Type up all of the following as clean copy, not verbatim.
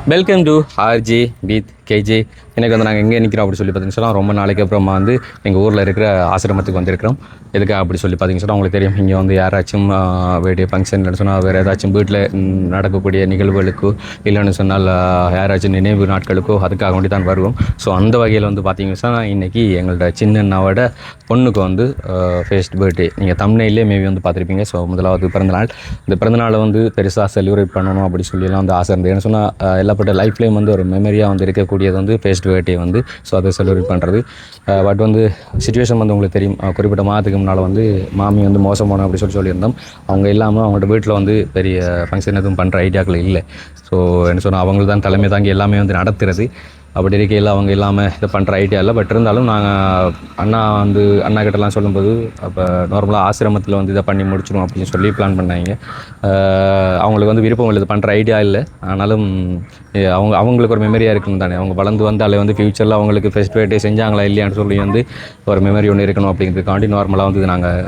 Welcome to ஆர்ஜி பீத் கேஜே. எனக்கு வந்து நாங்கள் எங்கே நிற்கிறோம் அப்படி சொல்லி பார்த்தீங்கன்னா ரொம்ப நாளைக்கு அப்புறமா வந்து எங்கள் ஊரில் இருக்கிற ஆசிரமத்துக்கு வந்திருக்கிறோம். எதுக்காக அப்படி சொல்லி பார்த்தீங்கன்னா உங்களுக்கு தெரியும், இங்கே வந்து யாராச்சும் வேண்டிய ஃபங்க்ஷன் சொன்னால் வேறு ஏதாச்சும் வீட்டில் நடக்கக்கூடிய நிகழ்வுகளுக்கோ இல்லைன்னு சொன்னால் யாராச்சும் நினைவு நாட்களுக்கோ அதுக்காக வேண்டி தான் வருவோம். ஸோ அந்த வகையில் வந்து பார்த்தீங்கன்னா இன்றைக்கி எங்களோட சின்னண்ணாவோட பொண்ணுக்கு வந்து ஃபர்ஸ்ட் பர்த்டே. நீங்கள் தமிழ்நிலே மேபி வந்து பார்த்துருப்பீங்க. ஸோ முதலாவது பிறந்தநாள். இந்த பிறந்தநாளை வந்து பெருசாக செலிப்ரேட் பண்ணணும் அப்படி சொல்லிலாம் வந்து ஆசை இருந்தது. ஏன்னு சொன்னால் எல்லாப்பட்ட லைஃப்லேயும் வந்து ஒரு மெமரியாக வந்து இருக்கக்கூடியது வந்து ஃபர்ஸ்ட் பர்த்டே வந்து. ஸோ அதை செலிப்ரேட் பண்ணுறது. பட் வந்து சிச்சுவேஷன் வந்து உங்களுக்கு தெரியும், குறிப்பிட்ட மாதத்துக்கு முன்னால் வந்து மாமி வந்து மோசம் போனோம் அப்படி சொல்லியிருந்தோம். அவங்க இல்லாமல் அவங்களோட வீட்டில் வந்து பெரிய ஃபங்க்ஷன் எதுவும் பண்ணுற ஐடியாக்கள் இல்லை. ஸோ என்ன சொன்னால் அவங்களுக்கு தான் தலைமை தாங்கி எல்லாமே வந்து நடத்துறது. அப்படி இருக்கையில் அவங்க இல்லாமல் இதை பண்ணுற ஐடியா இல்லை. பட் இருந்தாலும் நாங்கள் அண்ணா கிட்டலாம் சொல்லும்போது அப்போ நார்மலாக ஆசிரமத்தில் வந்து இதை பண்ணி முடிச்சிடும் அப்படின்னு சொல்லி பிளான் பண்ணாங்க. அவங்களுக்கு வந்து விருப்பம் இல்லை, இது பண்ணுற ஐடியா இல்லை. ஆனாலும் அவங்களுக்கு ஒரு மெமரியாக இருக்கணும் தானே. அவங்க வளர்ந்து வந்தாலே வந்து ஃப்யூச்சரில் அவங்களுக்கு ஃபர்ஸ்ட் பர்த்டே செஞ்சாங்களா இல்லையான்னு சொல்லி வந்து ஒரு மெமரி ஒன்று இருக்கணும் அப்படிங்கிறதுக்காண்டி நார்மலாக வந்து நாங்கள்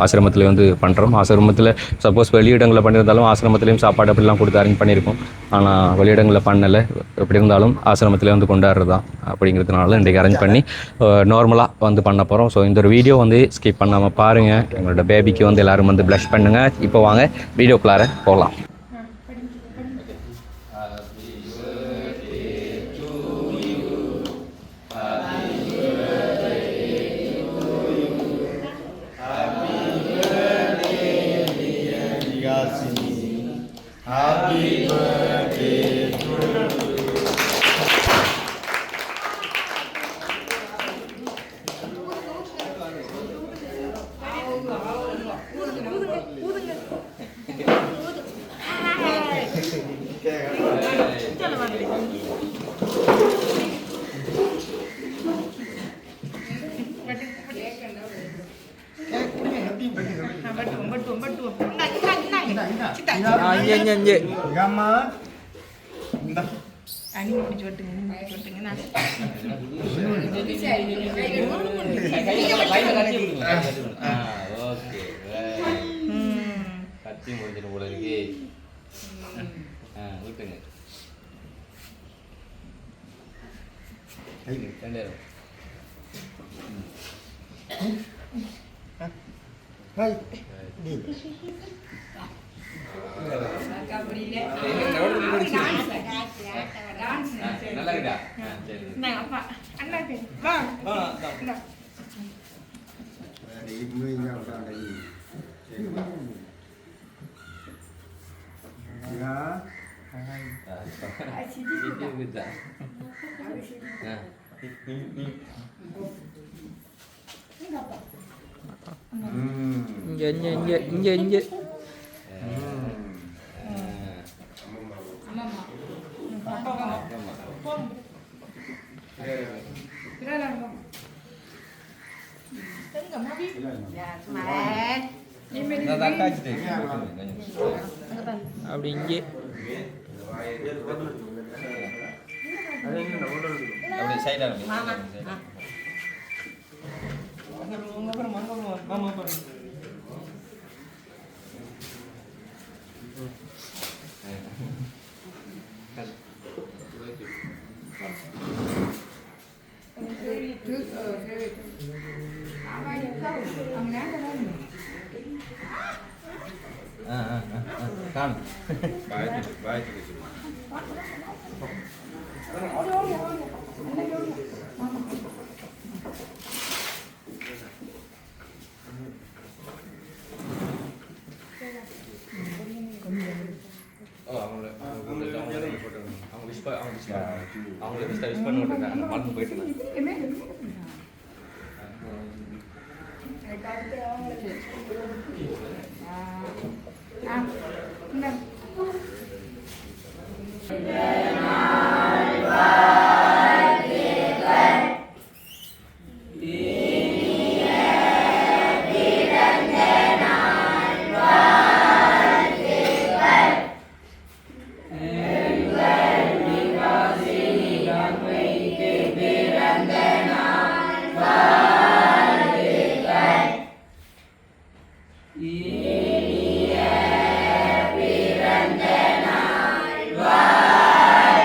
ஆசிரமத்தில் வந்து பண்ணுறோம். ஆசிரமத்தில் சப்போஸ் வெளியிடங்களில் பண்ணியிருந்தாலும் ஆசிரமத்துலேயும் சாப்பாடு அப்படிலாம் கொடுத்து அரேஞ்ச் பண்ணியிருக்கோம். ஆனால் வெளியிடங்களில் பண்ணலை. எப்படி இருந்தாலும் ஆசிரமத்தில் வந்து கொண்டாடுறதான் அப்படிங்கிறதுனால இன்றைக்கி அரேஞ்ச் பண்ணி நார்மலாக வந்து பண்ண போகிறோம். ஸோ இந்த ஒரு வீடியோ வந்து ஸ்கிப் பண்ணாமல் பாருங்கள். எங்களோட பேபிக்கு வந்து எல்லோரும் வந்து ப்ளஷ் பண்ணுங்கள். இப்போ வாங்க வீடியோக்குள்ளார போகலாம். Happy birthday to you. Iya. Gambar. Ini mau dicoting nah. Oke. Kacing mau jadi bola lagi. Betul nggak? Ini kandel. Hai. Di. நல்லா இருக்கா? Nah, apa? Anda sih. Bang. Ibu yang udah ada ini. Ya. Ini bisa. Nah. Iya. அப்படி இங்கே அப்படி சைடா kan baik அவங்க whisper பண்ணிட்டு மறந்து போயிட்டு Bye.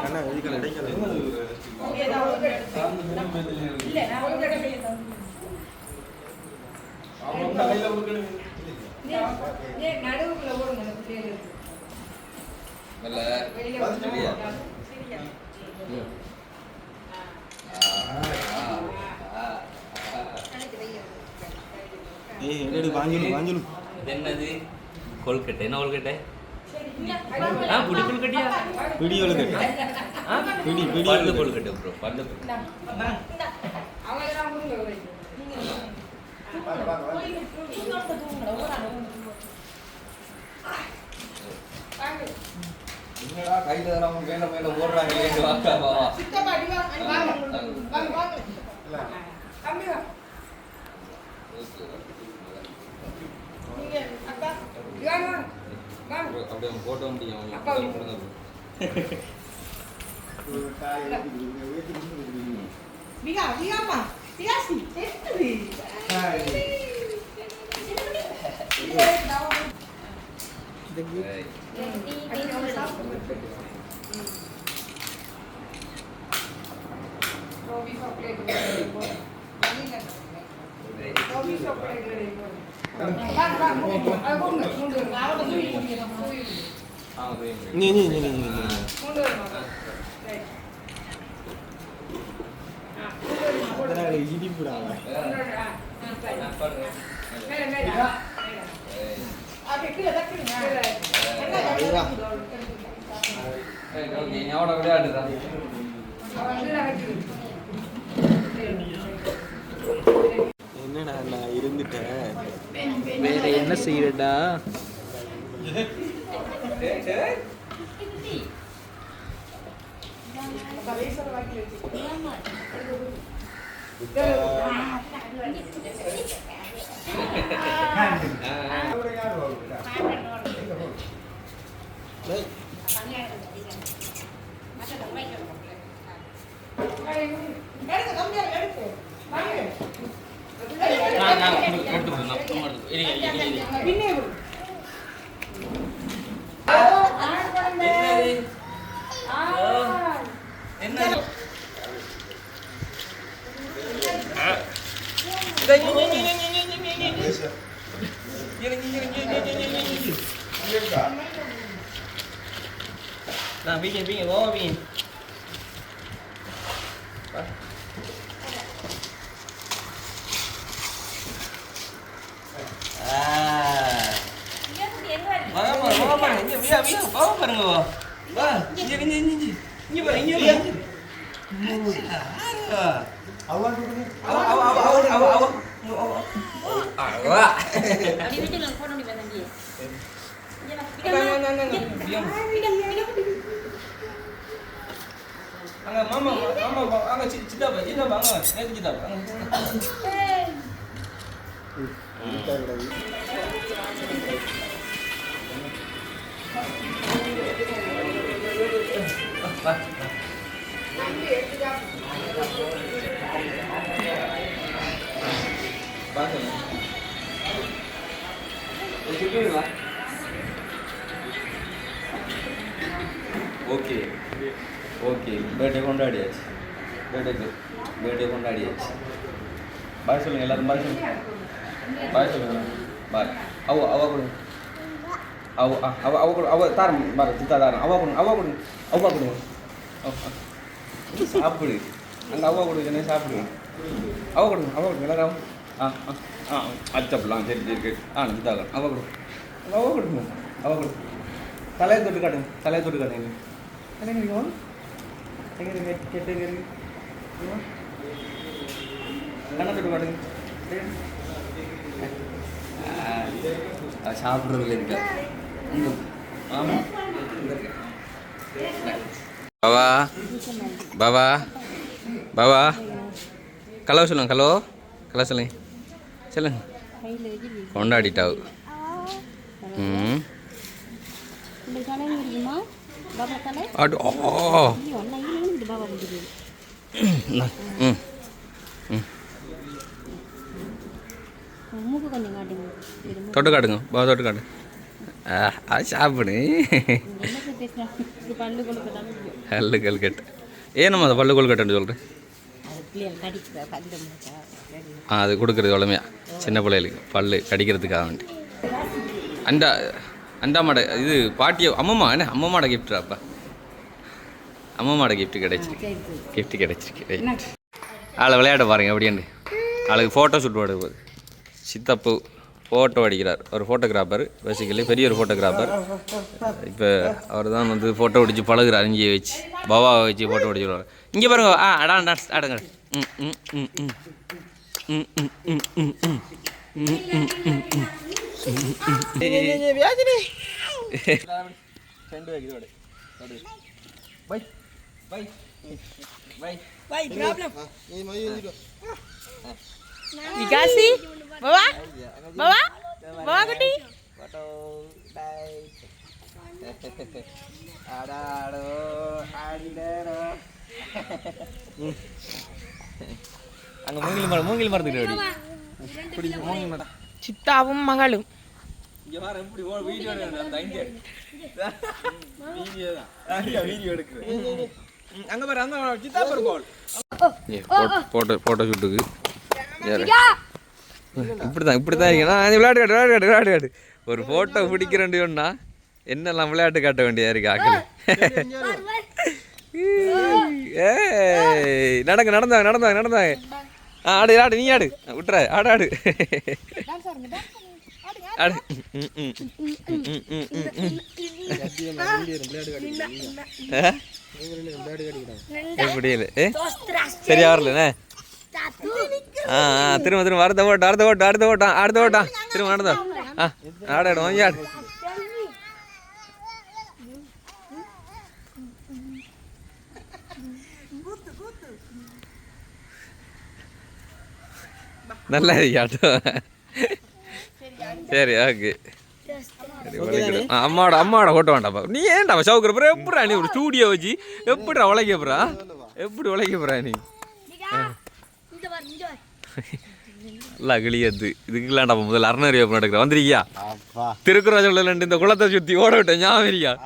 அண்ணா இதுக்கு இடைக்கல நடுவுக்குள்ள ஓடுங்க பேரு என்னடி வாங்கிலும் என்னது கொல்கட்டை என்ன கொல்கட்டை புடி கொல்கட்டியா பிடி ஒழுக்கட்டை பிடி பல்லு கொல்கட்டை ப்ரோ பல்லு கையில மேல மேல ஓடுறாங்க அப்படியே போட்ட முடியும் நீ இடிப்புடாங்க என்னடா நான் இருந்துட்டேன் வேற என்ன செய்யறடா Nah, bikin, bawa bikin. Bawa, ini biar, bawa bareng bawa. Wah, ini bareng ini. அவ்வளோ கொடுங்க Awak. Mama, cinta banget. Saya cinta banget. Okay birthday கொண்டாடியாச்சு பர்த்டே கொண்டாடியாச்சு பாய் சொல்லுங்க எல்லாரும் பாய் சொல்லுங்க பாய் அவ கொடுங்க அவ தாரம் பாரு சித்தா தாரம் அவ கொடுங்க சாப்பிடு அங்கே அவ கொடுங்க என்ன சாப்பிடுங்க அவ கொடுங்க எல்லாரும் அச்சப்பலாம் சரி சித்தாதான் அவ கொடுங்க தலையை தொட்டு காட்டுங்க எங்கே கேட்டு கண்ணை தொட்டு காட்டுங்க சாப்பிட்றதுல இருக்க ஆமாம் பாபா கலோ சொல்லுங்க கலோ சொல்லுங்க கொண்டாடிட்டாவு தொட்டு காட்டுங்க பா தொட்டு காட்டு அது சாப்பிடு பல்லு கொல்கட்டை ஏன்னம்மா அதை பல்லு கொல்கட்டைன்னு சொல்கிறேன் அது கொடுக்குறது எவ்வளோமையா சின்ன பிள்ளைகளுக்கு பல்லு கடிக்கிறதுக்காக வேண்டி அண்டாமாட இது பாட்டியோ அம்மம்மா என்ன அம்மம்மாட கிஃப்டாப்பா அம்மம்மாட கிஃப்ட் கிடைச்சிருக்கு ஆளை விளையாட பாருங்க எப்படின்னு ஆளுக்கு ஃபோட்டோ ஷூட் போட போகுது சித்தப்பு ஃபோட்டோ அடிக்கிறார் ஒரு ஃபோட்டோகிராஃபர் பேசிக்கலி பெரிய ஒரு ஃபோட்டோகிராஃபர் இப்போ அவர் தான் வந்து ஃபோட்டோ அடித்து பழகுறார் இங்கே வச்சு பவாவை வச்சு ஃபோட்டோ அடிச்சுடுவார் இங்கே பாருங்க டான்ஸ் ஆடுங்க Dikasih, bawa, bawa, bawa kudi. அங்கே மூங்கில் மரத்துக்கிட்ட சித்தாவும் மகளும் இங்கே வர எப்படி வீடியோ வீடியோ எடுக்கிறேன் அங்கே பாரு அங்கே சித்தா பாரு போல் ஃபோட்டோ ஷூட்டுக்கு இப்படி தான் இருக்கேன் விளையாட்டு ஒரு ஃபோட்டோ பிடிக்கிறேன்னா என்னெல்லாம் விளையாட்டு காட்ட வேண்டியதா இருக்கு ஆக்கள் நடந்தாங்க ஆடு நீ ஆடு விட்டுற ஆடு எப்படி சரியா வரலண்ணே திரும்ப அடுத்த ஓட்டம் திரும்ப நடந்தா ஆடாடு வாங்கி ஆடு நல்லா ஆட்டம் சரி ஓகே அம்மாவோட ஓட்ட வேண்டாப்பா நீ ஏன்டா சவுக்குறப்ப எப்படா நீ ஒரு ஸ்டூடியோ வச்சு எப்படி உழைக்கப்பா நீ நல்லா கிளியது இதுக்குலாண்டா முதல்ல அறநூறு நடக்கிற வந்திருக்கியா திருக்குறள் இந்த குளத்தை சுத்தி ஓட விட்டேன் ஞாபகம்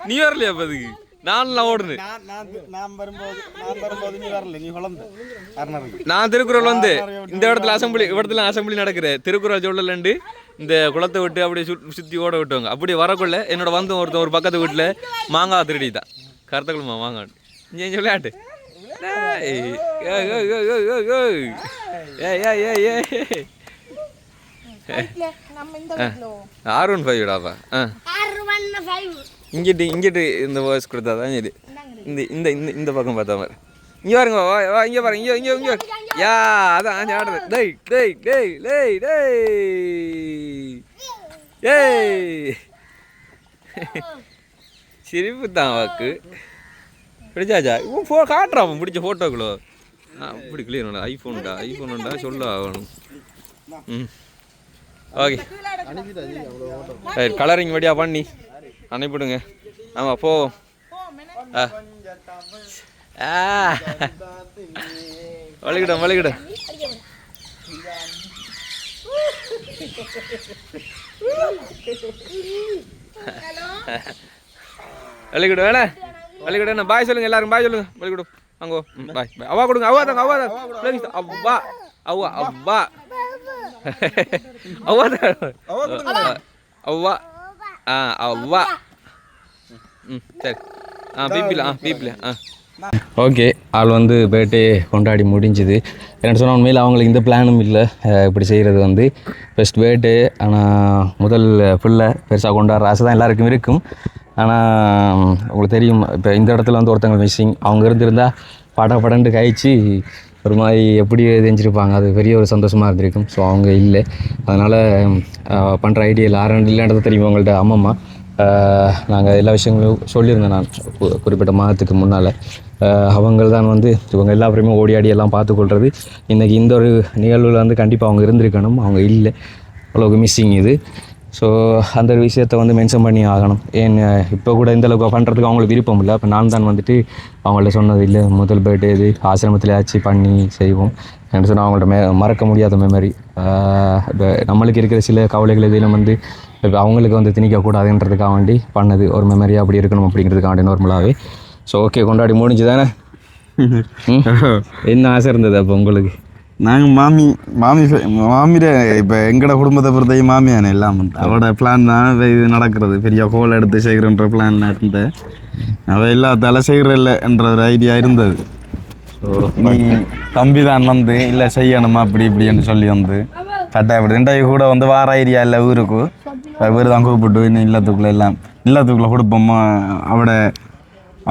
நீ வரலையா அப்ப அதுக்கு நான்லாம் ஓடுனேன் நான் திருக்குறள் வந்து இந்த இடத்துல அசம்பிளி நடக்குது திருக்குறள் சொல்லலண்டு இந்த குளத்தை விட்டு அப்படியே சுற்றி ஓட விட்டுவாங்க அப்படி வரக்குள்ள என்னோட வந்து ஒருத்தன் ஒரு பக்கத்து வீட்டில் மாங்காய் திருடிதான் கருத்தக்குளமா மாங்காய் இங்கே விளையாட்டு R15 விடாப்பா இங்கிட்டு இந்த வாய்ஸ் கொடுத்தா தான் இது இந்த பக்கம் பார்த்தா மாதிரி இங்கே பாருங்க வா இங்கே பாருங்க இங்கே யா அதான் ஆடுறது டேய் சிரிப்பு தான் வாக்கு பிடிச்சாச்சா இவன் காட்டுறான் பிடிச்ச ஃபோட்டோக்களோ அப்படி கிளியர் ஐஃபோனுண்டா சொல்ல ஆகணும் ஓகே கலரிங் வழியாக பண்ணி அனுப்பிவிடுங்க ஆமாம் போ வலிக்கிடும் வேணா பாய் சொல்லுங்க எல்லாரும் பாய் சொல்லுங்க வலிக்கிடும் அங்கோ பாய் அவ்வா கொடுங்க அவ்வா அவ்வா சரி பீப்பில் ஓகே ஆள் வந்து பர்த்டே கொண்டாடி முடிஞ்சுது என்ன சொன்னால் உண்மையில் அவங்களுக்கு இந்த பிளானும் இல்லை இப்படி செய்கிறது வந்து ஃபஸ்ட் பர்த்டே ஆனால் முதல் பிள்ளை பெருசாக கொண்டாடுற ஆசை தான் எல்லாருக்கும் இருக்கும் ஆனால் உங்களுக்கு தெரியும் இப்போ இந்த இடத்துல வந்து ஒருத்தங்க மிஸ்ஸிங் அவங்க இருந்திருந்தால் படண்டு கழிச்சு ஒரு மாதிரி எப்படி தெரிஞ்சிருப்பாங்க அது பெரிய ஒரு சந்தோஷமாக இருந்திருக்கும் ஸோ அவங்க இல்லை அதனால் பண்ணுற ஐடியா யாரும் இல்லைன்றது தெரியும் அவங்கள்ட்ட அம்மம்மா நாங்கள் எல்லா விஷயங்களும் சொல்லியிருந்தேன் நான் குறிப்பிட்ட மாதத்துக்கு முன்னால் அவங்கள் தான் வந்து இவங்க எல்லாருமே ஓடி ஆடி எல்லாம் பார்த்துக்கொள்கிறது இன்றைக்கி இந்த ஒரு நிகழ்வில் வந்து கண்டிப்பாக அவங்க இருந்திருக்கணும் அவங்க இல்லை அவ்வளோக்கு மிஸ்ஸிங் இது ஸோ அந்த ஒரு விஷயத்தை வந்து மென்ஷன் பண்ணி ஆகணும் ஏன் இப்போ கூட இந்தளவுக்கு பண்ணுறதுக்கு அவங்களுக்கு விருப்பம் இல்லை அப்போ நான் தான் வந்துட்டு அவங்கள்ட்ட சொன்னது இல்லை முதல் பர்த்டே இது ஆசிரமத்தில் ஆச்சு பண்ணி செய்வோம் என்று சொன்னால் அவங்கள்ட்ட மறக்க முடியாத மெமரி இப்போ நம்மளுக்கு இருக்கிற சில கவலைகள் இதில் வந்து இப்போ அவங்களுக்கு வந்து திணிக்கக்கூடாதுன்றதுக்காக வேண்டி பண்ணது ஒரு மெமரியாக அப்படி இருக்கணும் அப்படிங்கிறதுக்காக வேண்டி நார்மலாகவே. ஸோ ஓகே, கொண்டாடி முடிஞ்சு தானே? என்ன ஆசை இருந்தது அப்போ உங்களுக்கு? நாங்கள் மாமியில இப்போ எங்களோட குடும்பத்தை பொறுத்தையும் மாமியானே எல்லாம் அவட பிளான் தான் இது நடக்கிறது. பெரிய கோல் எடுத்து செய்கிறன்ற பிளான் இருந்தேன். அதை எல்லாத்தால செய்கிறதில்லைன்ற ஒரு ஐடியா இருந்தது. நீ தம்பி தான் வந்து இல்லை செய்யணுமா அப்படி இப்படின்னு சொல்லி வந்து கட்டாயப்படு இன்றைக்கு கூட வந்து வார ஐடியா இல்லை ஊருக்கு வீடு தான் கூப்பிட்டு இன்னும் இல்லத்துக்குள்ளே கொடுப்போமா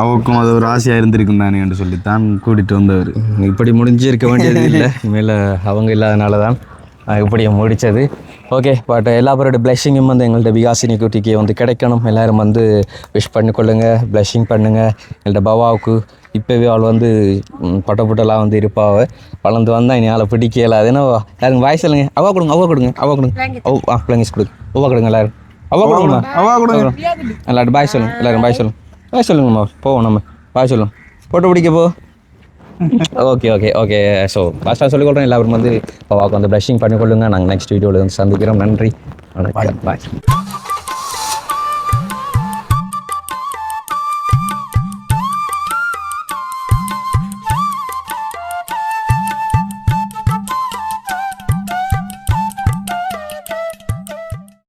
அவருக்கும் அது ஒரு ஆசையாக இருந்திருக்கும் தானே என்று சொல்லித்தான் கூட்டிகிட்டு வந்தவர். இப்படி முடிஞ்சிருக்க வேண்டியது இல்லை, மேலே அவங்க இல்லாதனால தான் இப்படி முடித்தது. ஓகே, பட் எல்லா பேரோட பிளெஸ்ஸிங்கும் வந்து எங்கள்கிட்ட விகாசினி குட்டிக்கு வந்து கிடைக்கணும். எல்லோரும் வந்து விஷ் பண்ணிக்கொள்ளுங்கள், பிளெஸ்ஸிங் பண்ணுங்கள். எங்கள்கிட்ட பவாவுக்கு இப்போவே அவள் வந்து பட்டலாம் வந்து இருப்பாவ வளர்ந்து வந்தால் இனி அவளை பிடிக்கல. அது என்ன யாருங்க வாய் சொல்லுங்க, அவா கொடுங்க பிள்ளைங்கஸ் கொடுங்க, அவ்வா கொடுங்க எல்லாரும், அவ்வா கொடுங்க எல்லாரும் பாய் சொல்லுங்க, எல்லாரும் பாய் சொல்லுங்கம்மா, போவோம் நம்ம பாய் சொல்லுங்க, போட்டோ பிடிக்க போ. ஓகே. ஸோ லாஸ்ட்டாக சொல்லிக்கொள்கிறேன், எல்லாரும் வந்து பவாவுக்கு வந்து ப்ளஷிங் பண்ணிக்கொள்ளுங்க. நாங்கள் நெக்ஸ்ட் வீடியோவில் வந்து சந்திக்கிறோம். நன்றி, வணக்கம், பாய்.